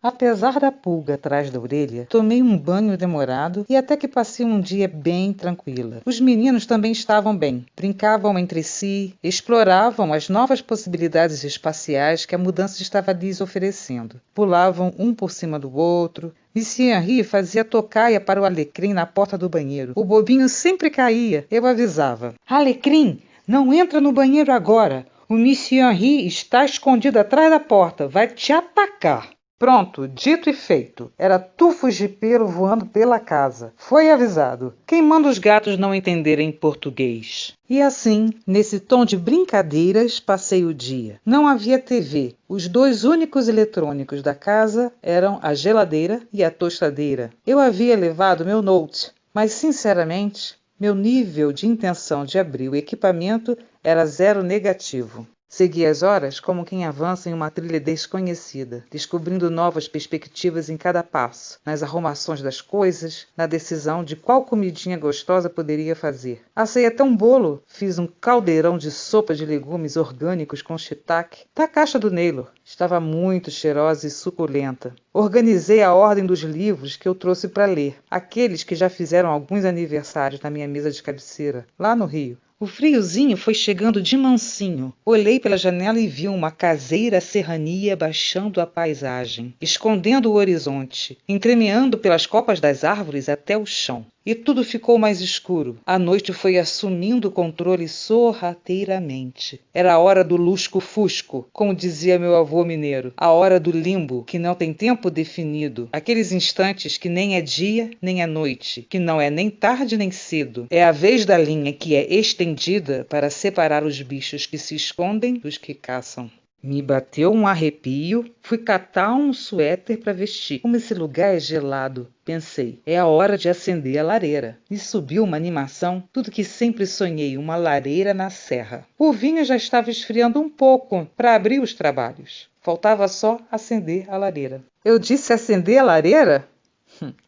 Apesar da pulga atrás da orelha, tomei um banho demorado e até que passei um dia bem tranquila. Os meninos também estavam bem. Brincavam entre si, exploravam as novas possibilidades espaciais que a mudança estava lhes oferecendo. Pulavam um por cima do outro. Monsieur Henri fazia tocaia para o Alecrim na porta do banheiro. O bobinho sempre caía. Eu avisava. Alecrim, não entra no banheiro agora. O Monsieur Henri está escondido atrás da porta. Vai te atacar. Pronto, dito e feito. Era tufos de pelo voando pela casa. Foi avisado. Quem manda os gatos não entenderem português? E assim, nesse tom de brincadeiras, passei o dia. Não havia TV. Os dois únicos eletrônicos da casa eram a geladeira e a tostadeira. Eu havia levado meu note, mas sinceramente, meu nível de intenção de abrir o equipamento era zero negativo. Segui as horas como quem avança em uma trilha desconhecida, descobrindo novas perspectivas em cada passo, nas arrumações das coisas, na decisão de qual comidinha gostosa poderia fazer. Assei até um bolo, fiz um caldeirão de sopa de legumes orgânicos com shiitake da caixa do Naylor. Estava muito cheirosa e suculenta. Organizei a ordem dos livros que eu trouxe para ler, aqueles que já fizeram alguns aniversários na minha mesa de cabeceira, lá no Rio. O friozinho foi chegando de mansinho. Olhei pela janela e vi uma caseira serrania baixando a paisagem, escondendo o horizonte, entremeando pelas copas das árvores até o chão. E tudo ficou mais escuro. A noite foi assumindo o controle sorrateiramente. Era a hora do lusco-fusco, como dizia meu avô mineiro. A hora do limbo, que não tem tempo definido. Aqueles instantes que nem é dia, nem é noite. Que não é nem tarde, nem cedo. É a vez da linha que é estendida para separar os bichos que se escondem dos que caçam. Me bateu um arrepio, fui catar um suéter para vestir. Como esse lugar é gelado, pensei, é a hora de acender a lareira. E subiu uma animação, tudo que sempre sonhei, uma lareira na serra. O vinho já estava esfriando um pouco para abrir os trabalhos. Faltava só acender a lareira. Eu disse acender a lareira?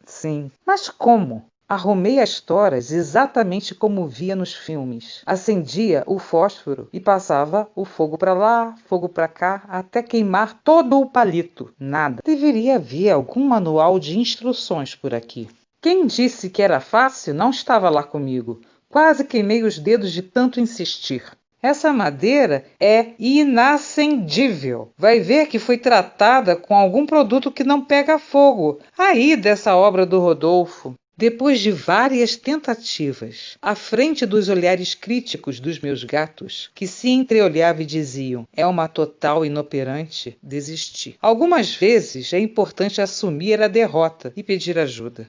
Sim, mas como? Arrumei as toras exatamente como via nos filmes. Acendia o fósforo e passava o fogo para lá, fogo para cá, até queimar todo o palito. Nada. Deveria haver algum manual de instruções por aqui. Quem disse que era fácil não estava lá comigo. Quase queimei os dedos de tanto insistir. Essa madeira é inacendível. Vai ver que foi tratada com algum produto que não pega fogo. Aí dessa obra do Rodolfo. Depois de várias tentativas, à frente dos olhares críticos dos meus gatos, que se entreolhavam e diziam, é uma total inoperante, desisti. Algumas vezes é importante assumir a derrota e pedir ajuda.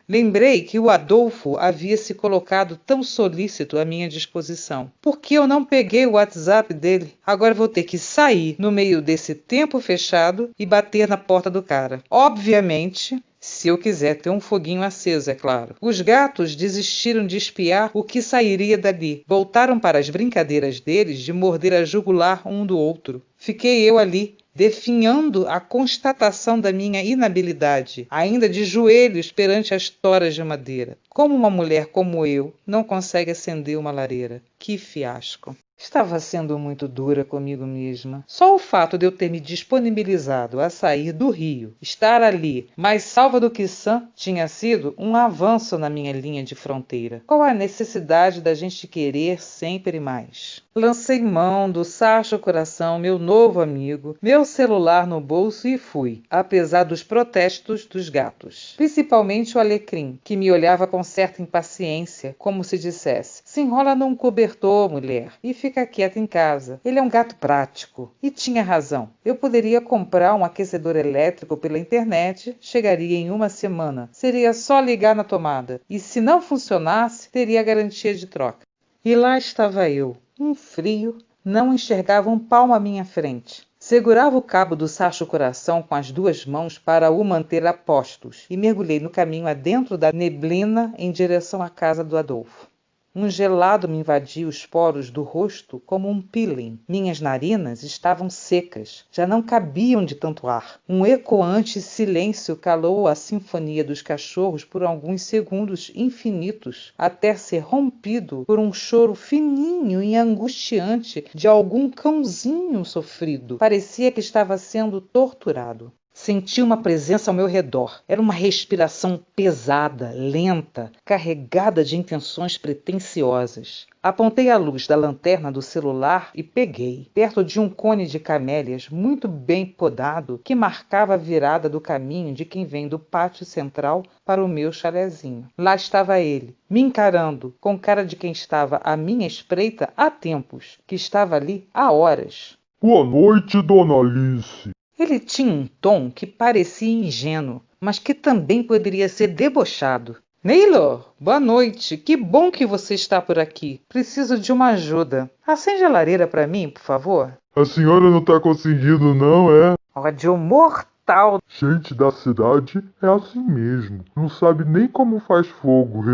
Lembrei que o Adolfo havia se colocado tão solícito à minha disposição. Por que eu não peguei o WhatsApp dele? Agora vou ter que sair no meio desse tempo fechado e bater na porta do cara. Obviamente, se eu quiser ter um foguinho aceso, é claro. Os gatos desistiram de espiar o que sairia dali. Voltaram para as brincadeiras deles de morder a jugular um do outro. Fiquei eu ali, definhando a constatação da minha inabilidade, ainda de joelhos perante as toras de madeira. Como uma mulher como eu não consegue acender uma lareira? Que fiasco! Estava sendo muito dura comigo mesma. Só o fato de eu ter me disponibilizado a sair do Rio, estar ali, mais salva do que sã, tinha sido um avanço na minha linha de fronteira. Qual a necessidade da gente querer sempre mais? Lancei mão do Sacho Coração, meu novo amigo, meu celular no bolso e fui, apesar dos protestos dos gatos. Principalmente o Alecrim, que me olhava com certa impaciência, como se dissesse, se enrola num cobertor, mulher, e fica quieta em casa. Ele é um gato prático. E tinha razão. Eu poderia comprar um aquecedor elétrico pela internet, chegaria em uma semana. Seria só ligar na tomada. E se não funcionasse, teria garantia de troca. E lá estava eu, um frio, não enxergava um palmo à minha frente. Segurava o cabo do Sacho Coração com as duas mãos para o manter a postos e mergulhei no caminho adentro da neblina em direção à casa do Adolfo. Um gelado me invadia os poros do rosto como um peeling. Minhas narinas estavam secas, já não cabiam de tanto ar. Um ecoante silêncio calou a sinfonia dos cachorros por alguns segundos infinitos, até ser rompido por um choro fininho e angustiante de algum cãozinho sofrido. Parecia que estava sendo torturado. Senti uma presença ao meu redor. Era uma respiração pesada, lenta, carregada de intenções pretensiosas. Apontei a luz da lanterna do celular e peguei, perto de um cone de camélias muito bem podado que marcava a virada do caminho de quem vem do pátio central para o meu chalezinho. Lá estava ele, me encarando, com cara de quem estava à minha espreita há tempos, que estava ali há horas. Boa noite, dona Alice. Ele tinha um tom que parecia ingênuo, mas que também poderia ser debochado. Naylor, boa noite. Que bom que você está por aqui. Preciso de uma ajuda. Acende a lareira para mim, por favor. A senhora não tá conseguindo, não, é? Ódio mortal. Gente da cidade é assim mesmo. Não sabe nem como faz fogo.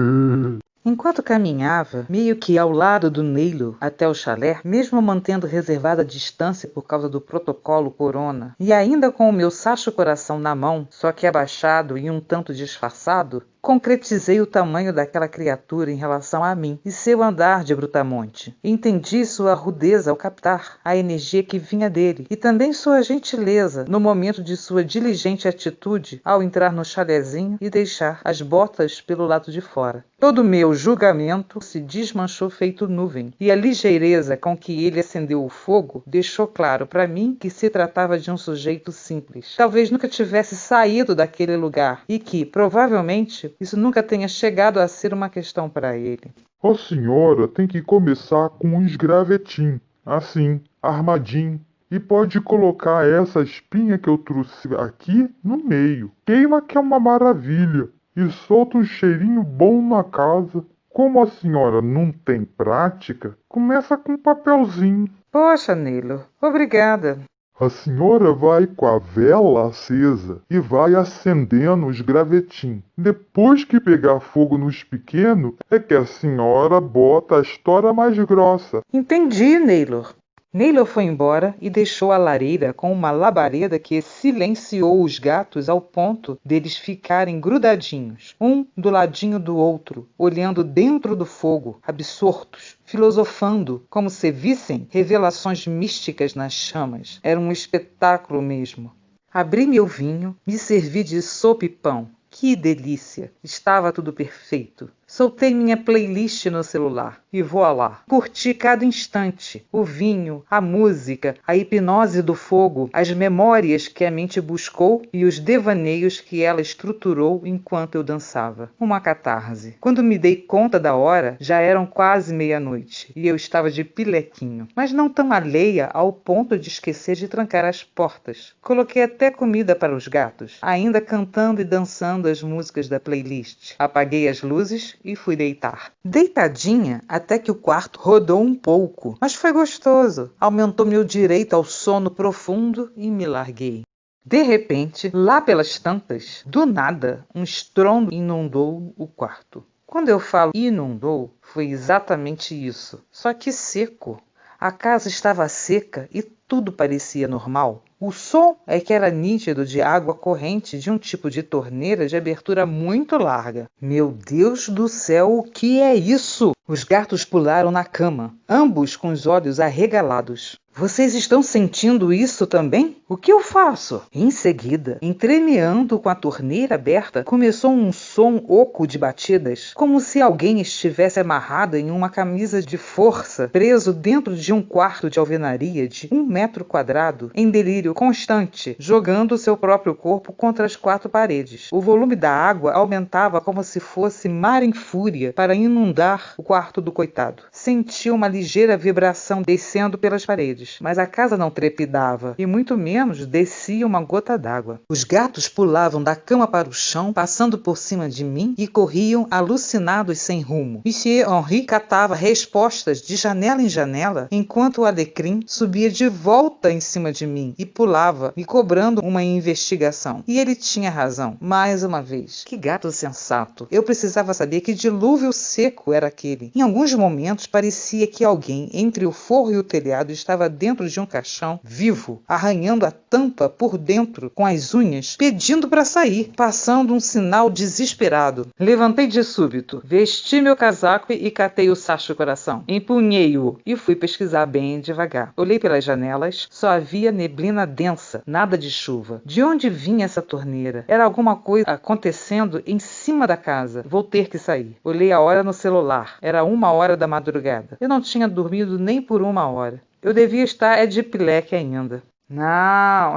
Enquanto caminhava, meio que ao lado do Naylor até o chalé, mesmo mantendo reservada a distância por causa do protocolo Corona, e ainda com o meu Sacho Coração na mão, só que abaixado e um tanto disfarçado, concretizei o tamanho daquela criatura em relação a mim e seu andar de brutamonte. Entendi sua rudeza ao captar a energia que vinha dele e também sua gentileza no momento de sua diligente atitude ao entrar no chalezinho e deixar as botas pelo lado de fora. Todo meu julgamento se desmanchou feito nuvem, e a ligeireza com que ele acendeu o fogo deixou claro para mim que se tratava de um sujeito simples. Talvez nunca tivesse saído daquele lugar e que, provavelmente, isso nunca tenha chegado a ser uma questão para ele. A senhora tem que começar com um esgravetim, assim, armadinho. E pode colocar essa espinha que eu trouxe aqui no meio. Queima que é uma maravilha. E solta um cheirinho bom na casa. Como a senhora não tem prática, começa com um papelzinho. Poxa, Naylor, obrigada. A senhora vai com a vela acesa e vai acendendo os gravetinhos. Depois que pegar fogo nos pequenos, é que a senhora bota a estora mais grossa. Entendi, Naylor. Naylor foi embora e deixou a lareira com uma labareda que silenciou os gatos ao ponto deles ficarem grudadinhos, um do ladinho do outro, olhando dentro do fogo, absortos, filosofando, como se vissem revelações místicas nas chamas. Era um espetáculo mesmo. Abri meu vinho, me servi de sopa e pão. Que delícia! Estava tudo perfeito. Soltei minha playlist no celular e voilá. Curti cada instante, o vinho, a música, a hipnose do fogo, as memórias que a mente buscou e os devaneios que ela estruturou enquanto eu dançava. Uma catarse. Quando me dei conta da hora, já eram quase meia-noite e eu estava de pilequinho, mas não tão alheia ao ponto de esquecer de trancar as portas. Coloquei até comida para os gatos, ainda cantando e dançando as músicas da playlist. Apaguei as luzes e fui deitar. Deitadinha até que o quarto rodou um pouco, mas foi gostoso. Aumentou meu direito ao sono profundo e me larguei. De repente, lá pelas tantas, do nada, um estrondo inundou o quarto. Quando eu falo inundou, foi exatamente isso, só que seco. A casa estava seca e tudo parecia normal. O som é que era nítido de água corrente de um tipo de torneira de abertura muito larga. Meu Deus do céu, o que é isso? Os gatos pularam na cama, ambos com os olhos arregalados. Vocês estão sentindo isso também? O que eu faço? Em seguida, entremeando com a torneira aberta, começou um som oco de batidas, como se alguém estivesse amarrado em uma camisa de força, preso dentro de um quarto de alvenaria de 1 metro quadrado, em delírio constante, jogando seu próprio corpo contra as 4 paredes. O volume da água aumentava como se fosse mar em fúria para inundar o quarto do coitado. Senti uma ligeira vibração descendo pelas paredes, mas a casa não trepidava, e muito menos descia uma gota d'água. Os gatos pulavam da cama para o chão, passando por cima de mim, e corriam alucinados sem rumo. Monsieur Henri catava respostas de janela em janela, enquanto o alecrim subia de volta em cima de mim e pulava, me cobrando uma investigação. E ele tinha razão, mais uma vez. Que gato sensato! Eu precisava saber que dilúvio seco era aquele. Em alguns momentos parecia que alguém, entre o forro e o telhado, estava dentro de um caixão, vivo, arranhando a tampa por dentro com as unhas, pedindo para sair, passando um sinal desesperado. Levantei de súbito, vesti meu casaco e catei o Sacho Coração. Empunhei-o e fui pesquisar bem devagar. Olhei pelas janelas, só havia neblina densa, nada de chuva. De onde vinha essa torneira? Era alguma coisa acontecendo em cima da casa. Vou ter que sair. Olhei a hora no celular. Era 1h da madrugada. Eu não tinha dormido nem por 1 hora. Eu devia estar de pileque ainda. Não,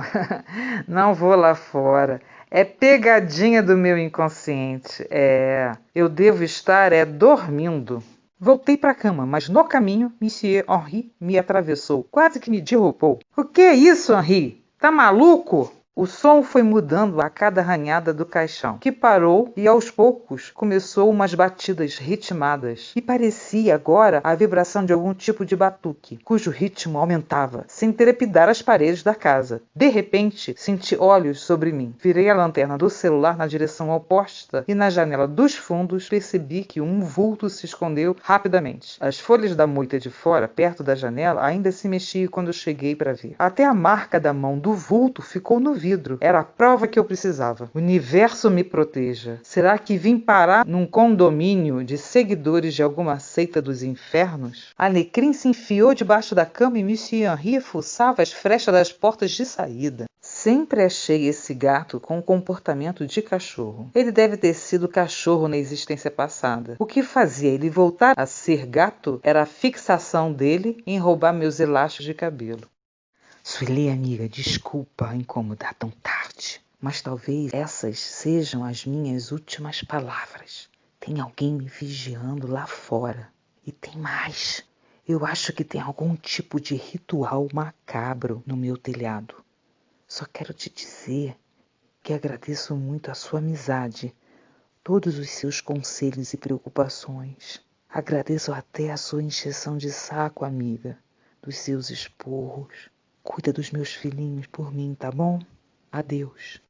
não vou lá fora. É pegadinha do meu inconsciente. Eu devo estar dormindo. Voltei para a cama, mas no caminho, Monsieur Henri me atravessou, quase que me derrubou. O que é isso, Henri? Tá maluco? O som foi mudando a cada arranhada do caixão, que parou e aos poucos começou umas batidas ritmadas. E parecia agora a vibração de algum tipo de batuque, cujo ritmo aumentava, sem trepidar as paredes da casa. De repente, senti olhos sobre mim. Virei a lanterna do celular na direção oposta e na janela dos fundos percebi que um vulto se escondeu rapidamente. As folhas da moita de fora, perto da janela, ainda se mexiam quando cheguei para ver. Até a marca da mão do vulto ficou no vidro. Era a prova que eu precisava. O universo me proteja. Será que vim parar num condomínio de seguidores de alguma seita dos infernos? Alecrim se enfiou debaixo da cama e Monsieur Henri fuçava as frechas das portas de saída. Sempre achei esse gato com um comportamento de cachorro. Ele deve ter sido cachorro na existência passada. O que fazia ele voltar a ser gato era a fixação dele em roubar meus elásticos de cabelo. Sueli, amiga, desculpa incomodar tão tarde, mas talvez essas sejam as minhas últimas palavras. Tem alguém me vigiando lá fora. E tem mais. Eu acho que tem algum tipo de ritual macabro no meu telhado. Só quero te dizer que agradeço muito a sua amizade, todos os seus conselhos e preocupações. Agradeço até a sua encheção de saco, amiga, dos seus esporros. Cuida dos meus filhinhos por mim, tá bom? Adeus.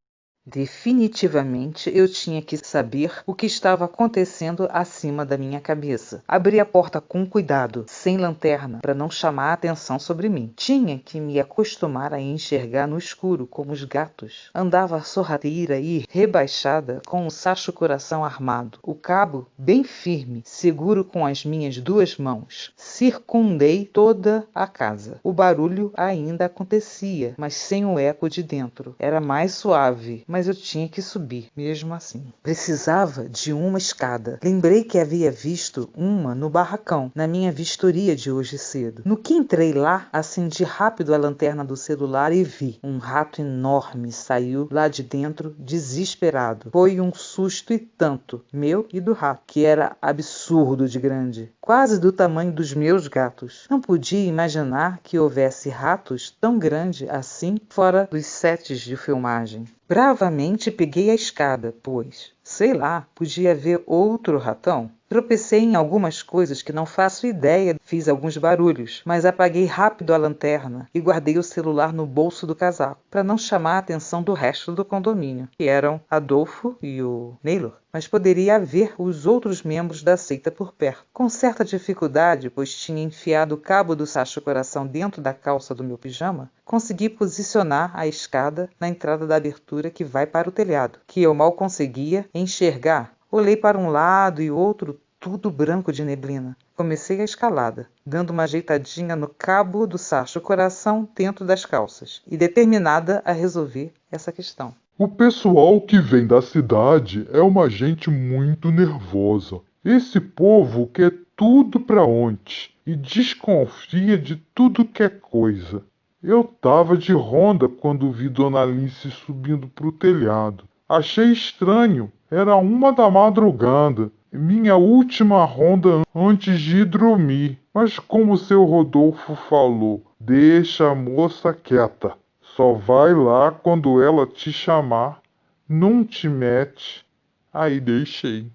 Definitivamente eu tinha que saber o que estava acontecendo acima da minha cabeça. Abri a porta com cuidado, sem lanterna, para não chamar a atenção sobre mim. Tinha que me acostumar a enxergar no escuro, como os gatos. Andava sorrateira e rebaixada, com o Sacho Coração armado, o cabo bem firme, seguro com as minhas 2 mãos. Circundei toda a casa. O barulho ainda acontecia, mas sem o eco de dentro. Era mais suave, mas eu tinha que subir, mesmo assim. Precisava de uma escada. Lembrei que havia visto uma no barracão, na minha vistoria de hoje cedo. No que entrei lá, acendi rápido a lanterna do celular e vi. Um rato enorme saiu lá de dentro, desesperado. Foi um susto e tanto, meu e do rato, que era absurdo de grande, quase do tamanho dos meus gatos. Não podia imaginar que houvesse ratos tão grandes assim fora dos sets de filmagem. Bravamente peguei a escada, pois, sei lá, podia haver outro ratão. Tropecei em algumas coisas que não faço ideia, fiz alguns barulhos, mas apaguei rápido a lanterna e guardei o celular no bolso do casaco, para não chamar a atenção do resto do condomínio, que eram Adolfo e o Naylor. Mas poderia haver os outros membros da seita por perto. Com certa dificuldade, pois tinha enfiado o cabo do Sacho Coração dentro da calça do meu pijama, consegui posicionar a escada na entrada da abertura que vai para o telhado, que eu mal conseguia enxergar. Olhei para um lado e outro, tudo branco de neblina. Comecei a escalada, dando uma ajeitadinha no cabo do Sacho Coração dentro das calças, e determinada a resolver essa questão. O pessoal que vem da cidade é uma gente muito nervosa. Esse povo quer tudo pra ontem e desconfia de tudo que é coisa. Eu tava de ronda quando vi Dona Alice subindo pro telhado. Achei estranho, era 1 da madrugada, minha última ronda antes de dormir. Mas como o seu Rodolfo falou, deixa a moça quieta. Só vai lá quando ela te chamar, não te mete. Aí deixei.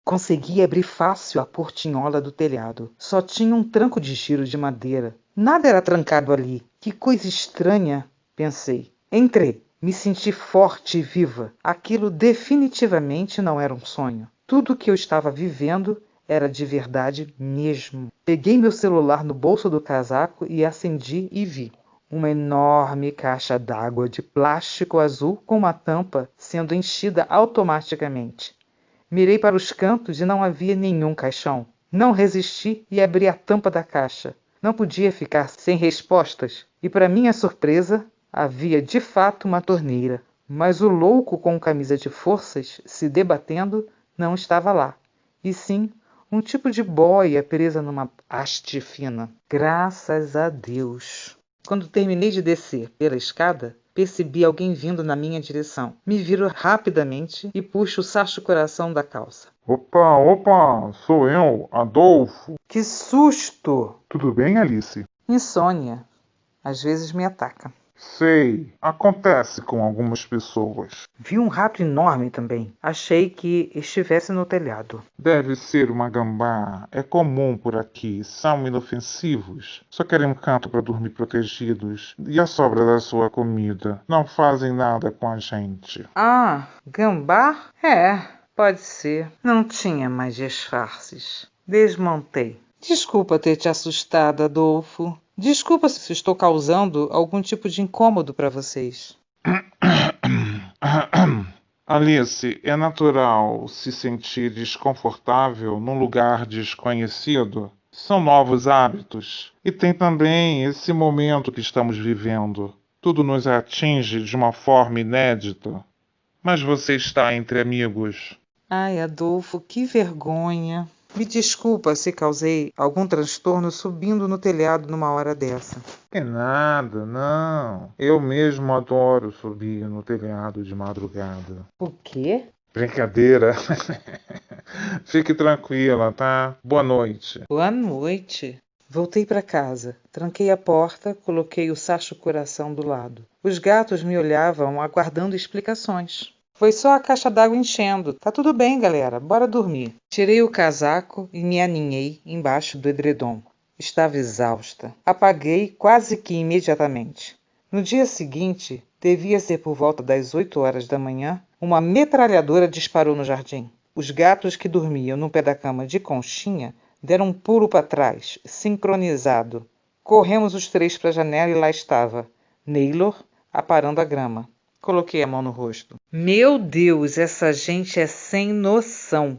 Consegui abrir fácil a portinhola do telhado. Só tinha um tranco de giro de madeira. Nada era trancado ali. Que coisa estranha, pensei. Entrei. Me senti forte e viva. Aquilo definitivamente não era um sonho. Tudo o que eu estava vivendo Era de verdade mesmo. Peguei meu celular no bolso do casaco e acendi e vi uma enorme caixa d'água de plástico azul com uma tampa sendo enchida automaticamente. Mirei para os cantos e não havia nenhum caixão. Não resisti e abri a tampa da caixa. Não podia ficar sem respostas. E, para minha surpresa, havia de fato uma torneira. Mas o louco com camisa de forças, se debatendo, não estava lá. E sim, um tipo de boia presa numa haste fina. Graças a Deus! Quando terminei de descer pela escada, percebi alguém vindo na minha direção. Me viro rapidamente e puxo o sacho-coração da calça. Opa, sou eu, Adolfo. Que susto! Tudo bem, Alice? Insônia. Às vezes me ataca. Sei, acontece com algumas pessoas. Vi um rato enorme também. Achei que estivesse no telhado. Deve ser uma gambá. É comum por aqui. São inofensivos. Só querem um canto para dormir protegidos. E a sobra da sua comida. Não fazem nada com a gente. Ah, gambá? É, pode ser. Não tinha mais disfarces. Desmontei. Desculpa ter te assustado, Adolfo. Desculpa se estou causando algum tipo de incômodo para vocês. Alice, é natural se sentir desconfortável num lugar desconhecido. São novos hábitos. E tem também esse momento que estamos vivendo. Tudo nos atinge de uma forma inédita. Mas você está entre amigos. Ai, Adolfo, que vergonha. Me desculpa se causei algum transtorno subindo no telhado numa hora dessa. É nada, não. Eu mesmo adoro subir no telhado de madrugada. O quê? Brincadeira. Fique tranquila, tá? Boa noite. Boa noite. Voltei para casa, tranquei a porta, coloquei o sacho-coração do lado. Os gatos me olhavam aguardando explicações. Foi só a caixa d'água enchendo. Tá tudo bem, galera. Bora dormir. Tirei o casaco e me aninhei embaixo do edredom. Estava exausta. Apaguei quase que imediatamente. No dia seguinte, devia ser por volta das 8 horas da manhã, uma metralhadora disparou no jardim. Os gatos que dormiam no pé da cama de conchinha deram um pulo para trás, sincronizado. Corremos os três para a janela e lá estava Naylor aparando a grama. Coloquei a mão no rosto. Meu Deus, essa gente é sem noção.